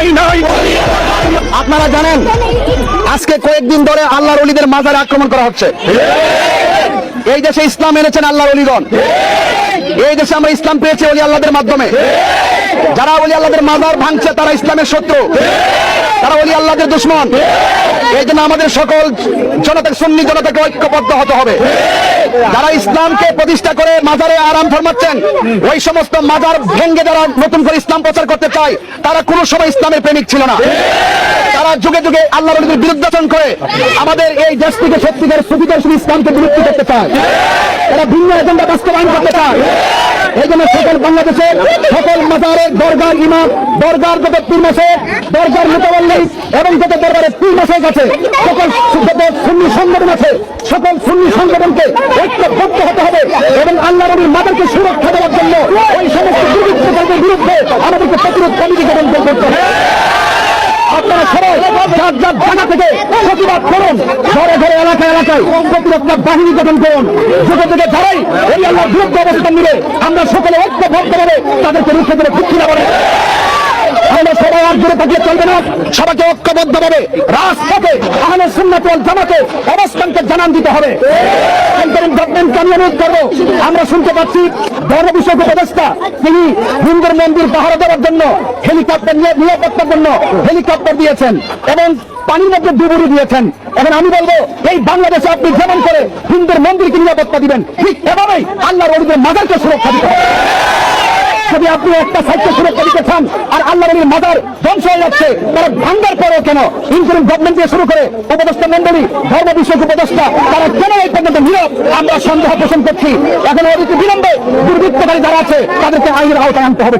ঠাঁই নাই। আপনারা জানেন আজকে কয়েকদিন ধরে আল্লাহর ওলিদের মাজারে আক্রমণ করা হচ্ছে। এই দেশে ইসলাম এনেছেন আল্লাহর ওলিগণ। এই দেশে আমরা ইসলাম পেয়েছি ওলি আল্লাহদের মাধ্যমে। যারা ওলি আল্লাহদের মাজার ভাঙছে তারা ইসলামের শত্রু, তারা ওলি আল্লাহদের দুশমন। এই জন্য আমাদের সকল জনতা, সুন্নি জনতাকে ঐক্যবদ্ধ হতে হবে। যারা ইসলামকে প্রতিষ্ঠা করে মাজারে আরাম ফরমাচ্ছেন, ওই সমস্ত মাজার ভেঙ্গে যারা নতুন করে ইসলাম প্রচার করতে চায়, তারা কোনো সময় ইসলামের প্রেমিক ছিল না। তারা যুগে যুগে আল্লাহর ওলিদের বিরুদ্ধাচরণ করে আমাদের এই দেশ থেকে সত্যিকার সুবিধার্শী ইসলামকে বিলুপ্ত করতে চায়। তারা ভিন্ন এজেন্ডা বাস্তবায়ন করতে চায়। এই জন্য সকল বাংলাদেশের সকল মাজারের দরগার ইমাম, দরগার যত পীর মাসেক, দরগার মোতাবল্লি এবং যত দরবারের পীর মাসেক আছে, সকল সুন্নি সংগঠন আছে, সকল সুন্নি সংগঠনকে ঐক্যবদ্ধ হতে হবে এবং আল্লাহর নবীর মাজারকে সুরক্ষা দেওয়ার জন্য ওই সমস্ত দুর্বৃত্তকারীদের বিরুদ্ধে আমাদেরকে প্রতিরোধ কমিটি গঠন করতে হবে। আপনারা সবাই যার যার জায়গা থেকে প্রতিবাদ করুন, ঘরে ঘরে এলাকায় এলাকায় প্রতিরক্ষা বাহিনী গঠন করুন। যুগে যুগে যারাই এই আল্লাহর বিরুদ্ধে অবস্থান নিবে, আমরা সকলে ঐক্যবদ্ধভাবে তাদেরকে রুখে ধরে ঠিক কিনা বলে। আমরা সবাই আর দূরে থাকিয়ে চলবে না, সবাইকে ঐক্যবদ্ধভাবে রাজপথে আহলে সুন্নাত ওয়াল জামাতে অবস্থানকে জানান দিতে হবে। ইন্টারিম গভর্নমেন্টকে আমি অনুরোধ করবো, আমরা শুনতে পাচ্ছি ধর্ম বিষয়ক উপদেষ্টা তিনি হিন্দুর মন্দির পাহারা দেওয়ার জন্য হেলিকপ্টার নিরাপত্তার জন্য হেলিকপ্টার দিয়েছেন এবং পানির মধ্যে ডুবুরি দিয়েছেন। এখন আমি বলবো, এই বাংলাদেশে আপনি যেমন করে হিন্দুর মন্দিরকে নিরাপত্তা দিবেন, ঠিক এভাবেই আল্লাহর ওলিদের মাজারকে সুরক্ষা দিতে হবে। যদি আপনি একটা সাইডকে সুরক্ষা দিতে চান আর আল্লাহর ওলির মাজার ধ্বংস হয়ে যাচ্ছে, তারা ভাঙ্গার পরেও কেন ইন্টারিম গভর্নমেন্ট দিয়ে শুরু করে উপদেষ্টা মন্ডলী, ধর্ম বিষয়ক উপদেষ্টা, তারা কেন এই পর্যন্ত নীরব, আমরা সন্দেহ পোষণ করছি। এখন অতি বিলম্বে দুর্বৃত্তকারী যারা আছে তাদেরকে আইনের আওতায় আনতে হবে।